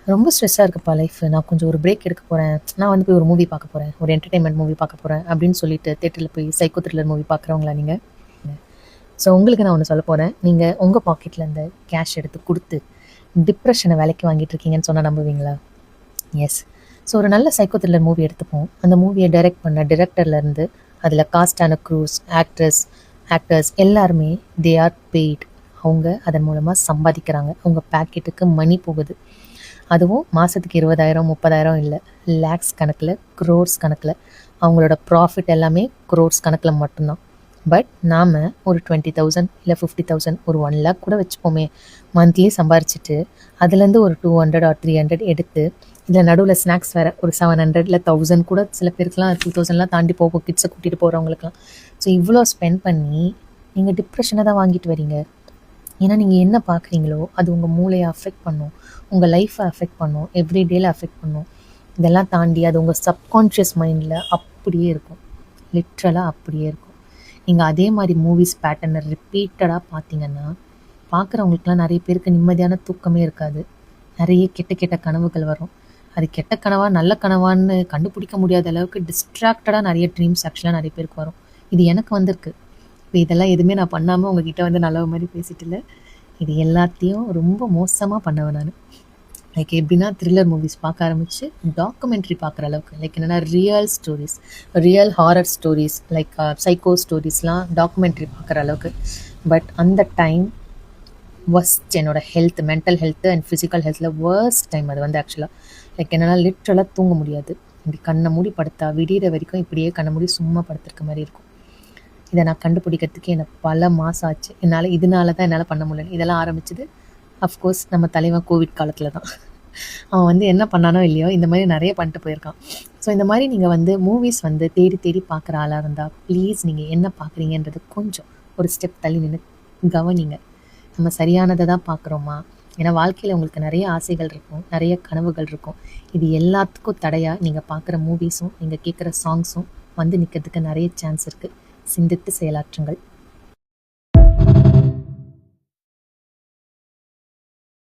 ரொம்ப ஸ்ட்ரெஸ்ஸாக இருக்குப்பா லைஃப். நான் கொஞ்சம் ஒரு பிரேக் எடுக்க போகிறேன். நான் வந்து போய் ஒரு மூவி பார்க்க போகிறேன். ஒரு என்டர்டெயின்மெண்ட் மூவி பார்க்க போகிறேன் அப்படின்னு சொல்லிட்டு தேட்டரில் போய் சைக்கோ த்ரில்லர் மூவி பார்க்குறவங்களா நீங்கள்? ஸோ உங்களுக்கு நான் ஒன்று சொல்ல போகிறேன். நீங்கள் உங்கள் பாக்கெட்டில் இந்த கேஷ் எடுத்து கொடுத்து டிப்ரெஷனை விலைக்கு வாங்கிட்டு இருக்கீங்கன்னு சொன்னால் நம்புவீங்களா? எஸ். ஸோ ஒரு நல்ல சைக்கோ த்ரில்லர் மூவி எடுத்துப்போம். அந்த மூவியை டைரக்ட் பண்ண டிரெக்டர்லேருந்து அதில் காஸ்டான க்ரூஸ், ஆக்டர்ஸ் எல்லாருமே தே ஆர் பெய்ட். அவங்க அதன் மூலமாக சம்பாதிக்கிறாங்க. அவங்க பேக்கெட்டுக்கு மணி போகுது. அதுவும் மாதத்துக்கு 20,000 30,000 இல்லை, லேக்ஸ் கணக்கில், க்ரோர்ஸ் கணக்கில். அவங்களோட ப்ராஃபிட் எல்லாமே க்ரோர்ஸ் கணக்கில் மட்டும்தான். பட் நாம் ஒரு 20,000 இல்லை 50,000 ஒரு 1 lakh கூட வச்சுப்போமே மந்த்லி சம்பாரிச்சிட்டு அதுலேருந்து ஒரு 200 or 300 எடுத்து இதில் நடுவில் ஸ்நாக்ஸ் வேறு ஒரு 700 இல்லை 1000 கூட சில பேருக்குலாம் 2000 தாண்டி போகும் கிட்ஸை கூட்டிகிட்டு போகிறவங்களுக்குலாம். ஸோ இவ்வளோ ஸ்பெண்ட் பண்ணி நீங்கள் டிப்ரெஷனை தான் வாங்கிட்டு வரீங்க. ஏன்னா நீங்கள் என்ன பார்க்குறீங்களோ அது உங்கள் மூளையை அஃபெக்ட் பண்ணும், உங்கள் லைஃப்பை அஃபெக்ட் பண்ணும், எவ்ரிடேல அஃபெக்ட் பண்ணும். இதெல்லாம் தாண்டி அது உங்கள் சப்கான்ஷியஸ் மைண்டில் அப்படியே இருக்கும், லிட்ரலாக அப்படியே இருக்கும். நீங்கள் அதே மாதிரி மூவிஸ் பேட்டர்னை ரிப்பீட்டடாக பார்த்தீங்கன்னா பார்க்குறவங்களுக்குலாம் நிறைய பேருக்கு நிம்மதியான தூக்கமே இருக்காது. நிறைய கெட்ட கெட்ட கனவுகள் வரும். அது கெட்ட கனவா நல்ல கனவான்னு கண்டுபிடிக்க முடியாத அளவுக்கு டிஸ்ட்ராக்டடாக நிறைய ட்ரீம்ஸ் ஆக்சுவலாக நிறைய பேருக்கு வரும். இது எனக்கு வந்திருக்கு. இப்போ இதெல்லாம் எதுவுமே நான் பண்ணாமல் உங்ககிட்ட வந்து நல்ல மாதிரி பேசிட்டு இல்லை. இது எல்லாத்தையும் ரொம்ப மோசமாக பண்ணுவேன் நான். லைக் எப்படின்னா த்ரில்லர் மூவிஸ் பார்க்க ஆரம்பித்து டாக்குமெண்ட்ரி பார்க்குற அளவுக்கு, லைக் என்னென்னா real stories, real horror stories, like psycho ஸ்டோரிஸ்லாம் டாக்குமெண்ட்ரி பார்க்குற அளவுக்கு. பட் அந்த டைம் வர்ஸ்ட், என்னோடய health, mental health and physical ஹெல்த்தில் வர்ஸ்ட் டைம் அது வந்து ஆக்சுவலாக. லைக் என்னால் லிட்ரலாக தூங்க முடியாது. இப்படி கண்ணை மூடி படுத்தா விடிகிற வரைக்கும் இப்படியே கண்ணை மூடி சும்மா படுத்துருக்க மாதிரி இருக்கும். இதை நான் கண்டுபிடிக்கிறதுக்கு எனக்கு பல மாதம் ஆச்சு. இதனால தான் என்னால் பண்ண முடியல. இதெல்லாம் ஆரம்பிச்சது அஃப்கோர்ஸ் நம்ம தலைவன் கோவிட் காலத்தில் தான். அவன் வந்து என்ன பண்ணானோ இல்லையோ இந்த மாதிரி நிறைய பண்ணிட்டு போயிருக்கான். ஸோ இந்த மாதிரி நீங்கள் வந்து மூவிஸ் வந்து தேடி தேடி பார்க்குற ஆளாக இருந்தால் ப்ளீஸ் நீங்கள் என்ன பார்க்குறீங்கன்றது கொஞ்சம் ஒரு ஸ்டெப் தள்ளி நின்று கவனிங்க. நம்ம சரியானதை தான் பார்க்குறோமா? ஏன்னா வாழ்க்கையில் உங்களுக்கு நிறைய ஆசைகள் இருக்கும், நிறைய கனவுகள் இருக்கும். இது எல்லாத்துக்கும் தடையாக நீங்கள் பார்க்குற மூவிஸும் நீங்கள் கேட்குற சாங்ஸும் வந்து நிற்கிறதுக்கு நிறைய சான்ஸ் இருக்குது. சிந்தித்து செயலாற்றுங்கள்.